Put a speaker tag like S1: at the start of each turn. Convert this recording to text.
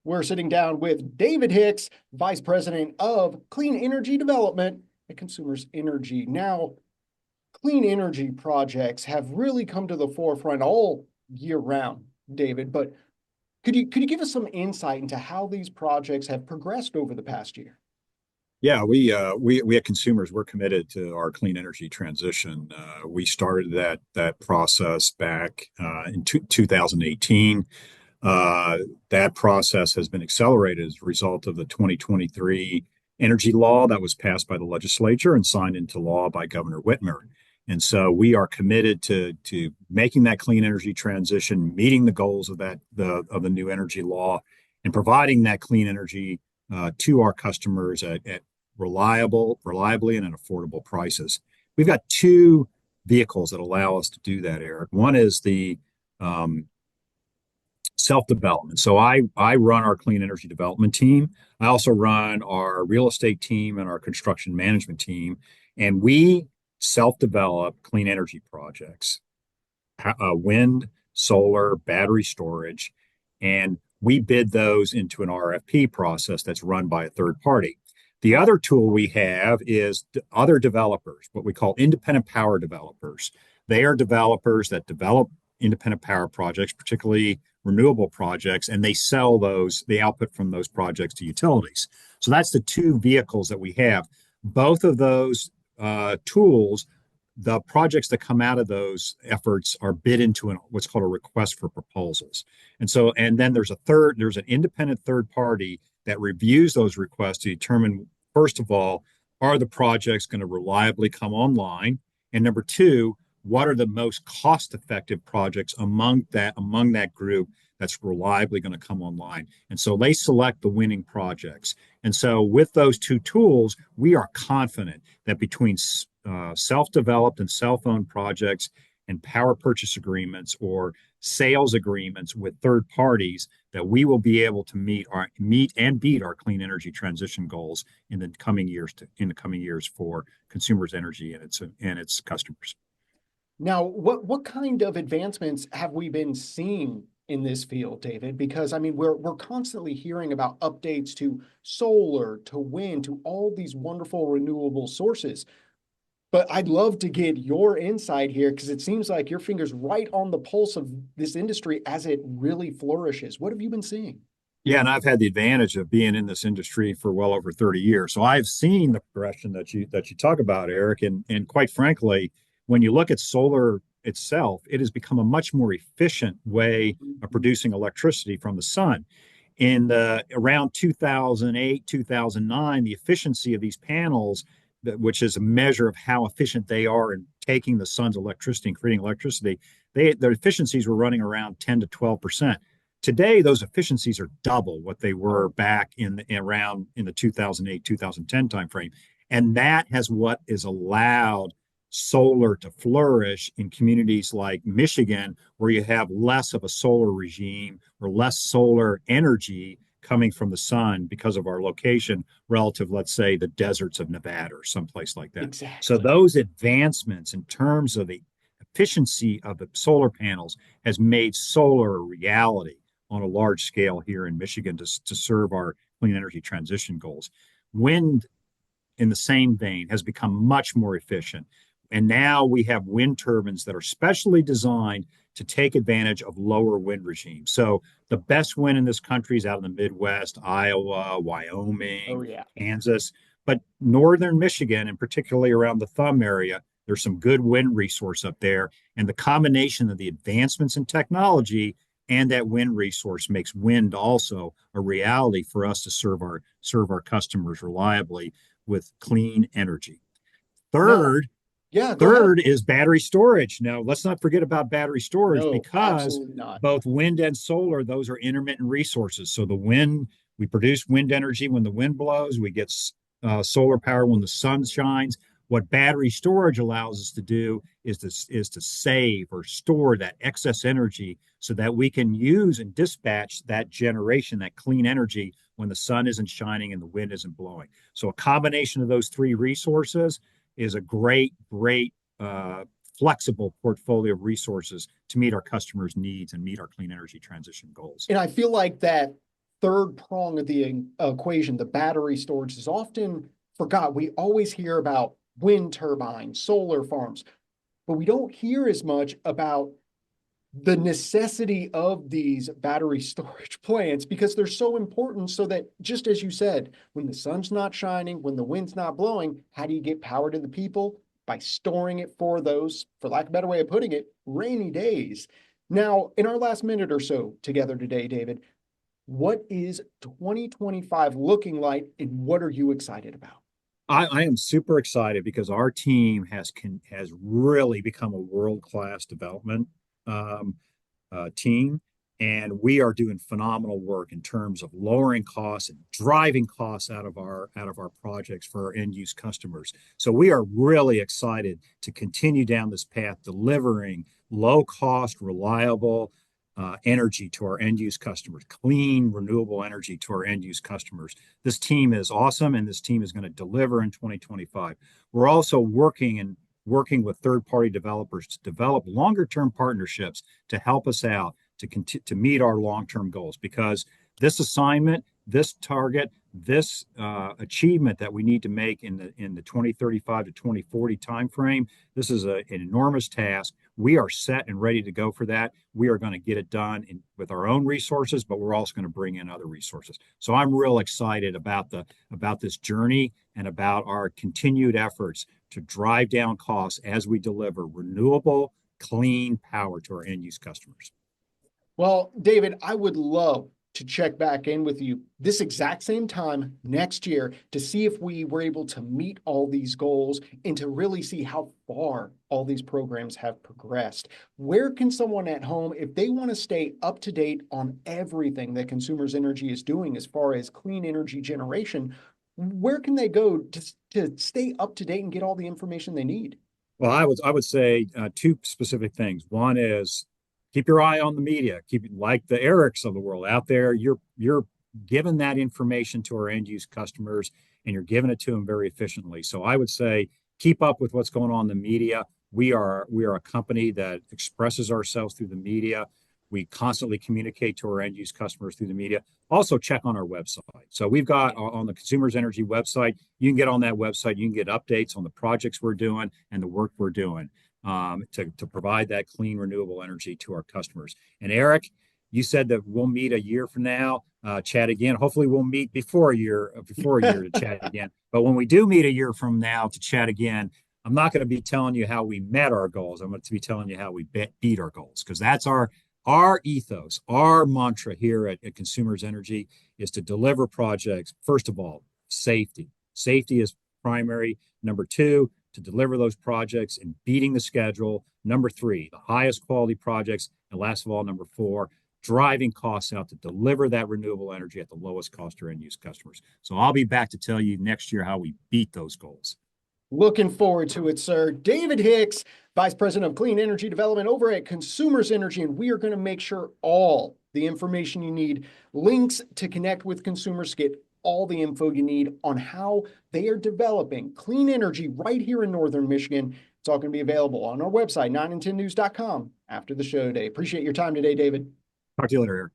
S1: We're sitting down with David Hicks, Vice President of Clean Energy Development at Consumers Energy. Now, clean energy projects have really come to the forefront all year round, David, but could you give us some insight into how these projects have progressed over the past year?
S2: Yeah, we at Consumers, we're committed to our clean energy transition. We started that process back in 2018. Uh, that process has been accelerated as a result of the 2023 energy law that was passed by the legislature and signed into law by Governor Whitmer. And so we are committed to making that clean energy transition, meeting the goals of the new energy law, and providing that clean energy to our customers at reliably and at affordable prices. We've got two vehicles that allow us to do that, Eric. One is the um, self-development. So I run our clean energy development team. I also run our real estate team and our construction management team, and we self-develop clean energy projects, wind, solar, battery storage, and we bid those into an RFP process that's run by a third party. The other tool we have is other developers, what we call independent power developers. They are developers that develop independent power projects, particularly renewable projects, and they sell the output from those projects to utilities. So that's the two vehicles that we have. Both of those tools, the projects that come out of those efforts are bid into what's called a request for proposals. And then there's an independent third party that reviews those requests to determine, first of all, are the projects going to reliably come online? And number two, what are the most cost-effective projects among that group that's reliably going to come online? And so they select the winning projects. And so with those two tools, we are confident that between self-developed and self-owned projects and power purchase agreements or sales agreements with third parties, that we will be able to meet and beat our clean energy transition goals in the coming years for Consumers Energy and its customers.
S1: Now, what kind of advancements have we been seeing in this field, David? Because I mean, we're constantly hearing about updates to solar, to wind, to all these wonderful renewable sources. But I'd love to get your insight here because it seems like your finger's right on the pulse of this industry as it really flourishes. What have you been seeing?
S2: Yeah, and I've had the advantage of being in this industry for well over 30 years. So I've seen the progression that you talk about, Eric. And quite frankly, when you look at solar itself, it has become a much more efficient way of producing electricity from the sun. In the around 2008, 2009, the efficiency of these panels, which is a measure of how efficient they are in taking the sun's electricity and creating electricity, their efficiencies were running around 10 to 12%. Today, those efficiencies are double what they were back around in the 2008, 2010 timeframe. And that has what is allowed solar to flourish in communities like Michigan, where you have less of a solar regime or less solar energy coming from the sun because of our location relative, let's say, the deserts of Nevada or someplace like that. So
S1: Exactly.
S2: those advancements in terms of the efficiency of the solar panels has made solar a reality on a large scale here in Michigan to serve our clean energy transition goals. Wind, in the same vein, has become much more efficient. And now we have wind turbines that are specially designed to take advantage of lower wind regimes. So the best wind in this country is out in the Midwest, Iowa,
S1: Oh,
S2: Wyoming,
S1: yeah.
S2: Kansas, but northern Michigan, and particularly around the Thumb area, there's some good wind resource up there. And the combination of the advancements in technology and that wind resource makes wind also a reality for us to serve our customers reliably with clean energy.
S1: Now,
S2: Third,
S1: yeah, go ahead.
S2: Third is battery storage. Now, let's not forget about battery storage
S1: No,
S2: because
S1: absolutely not.
S2: both wind and solar, those are intermittent resources. So the wind, we produce wind energy when the wind blows, we get solar power when the sun shines. What battery storage allows us to do is to save or store that excess energy so that we can use and dispatch that generation, that clean energy, when the sun isn't shining and the wind isn't blowing. So a combination of those three resources is a great flexible portfolio of resources to meet our customers' needs and meet our clean energy transition goals.
S1: And I feel like that third prong of the equation, the battery storage, is often forgot. We always hear about wind turbines, solar farms, but we don't hear as much about the necessity of these battery storage plants because they're so important. So that, just as you said, when the sun's not shining, when the wind's not blowing, how do you get power to the people? By storing it for those, for lack of a better way of putting it, rainy days. Now, in our last minute or so together today, David, what is 2025 looking like and what are you excited about?
S2: I am super excited because our team has really become a world-class development um, team, and we are doing phenomenal work in terms of lowering costs and driving costs out of our projects for our end use customers. So we are really excited to continue down this path, delivering low cost, reliable energy to our end use customers, clean, renewable energy to our end use customers. This team is awesome, and this team is going to deliver in 2025. We're also working with third-party developers to develop longer-term partnerships to help us out to meet our long-term goals. Because this assignment, this target, this achievement that we need to make in the 2035 to 2040 timeframe, this is an enormous task. We are set and ready to go for that. We are going to get it done with our own resources, but we're also going to bring in other resources. So I'm real excited about this journey and about our continued efforts to drive down costs as we deliver renewable, clean power to our end use customers.
S1: Well, David, I would love to check back in with you this exact same time next year to see if we were able to meet all these goals and to really see how far all these programs have progressed. Where can someone at home, if they want to stay up to date on everything that Consumers Energy is doing as far as clean energy generation, where can they go to stay up to date and get all the information they need?
S2: Well, I would say two specific things. One is keep your eye on the media. Keep like the Erics of the world out there. You're giving that information to our end use customers, and you're giving it to them very efficiently. So I would say keep up with what's going on in the media. We are a company that expresses ourselves through the media. We constantly communicate to our end use customers through the media. Also, check on our website. So we've got on the Consumers Energy website, you can get on that website, you can get updates on the projects we're doing and the work we're doing to provide that clean, renewable energy to our customers. And Eric, you said that we'll meet a year from now, chat again. Hopefully, we'll meet before a year to chat again. But when we do meet a year from now to chat again, I'm not going to be telling you how we met our goals. I'm going to be telling you how we beat our goals because that's our ethos, our mantra here at Consumers Energy is to deliver projects. First of all, safety. Safety is primary. Number two, to deliver those projects and beating the schedule. Number three, the highest quality projects. And last of all, number four, driving costs out to deliver that renewable energy at the lowest cost to end use customers. So I'll be back to tell you next year how we beat those goals.
S1: Looking forward to it, sir. David Hicks, Vice President of Clean Energy Development over at Consumers Energy, and we are going to make sure all the information you need, links to connect with consumers, get all the info you need on how they are developing clean energy right here in Northern Michigan. It's all going to be available on our website, 9and10news.com after the show today. Appreciate your time today, David.
S2: Talk to you later, Eric.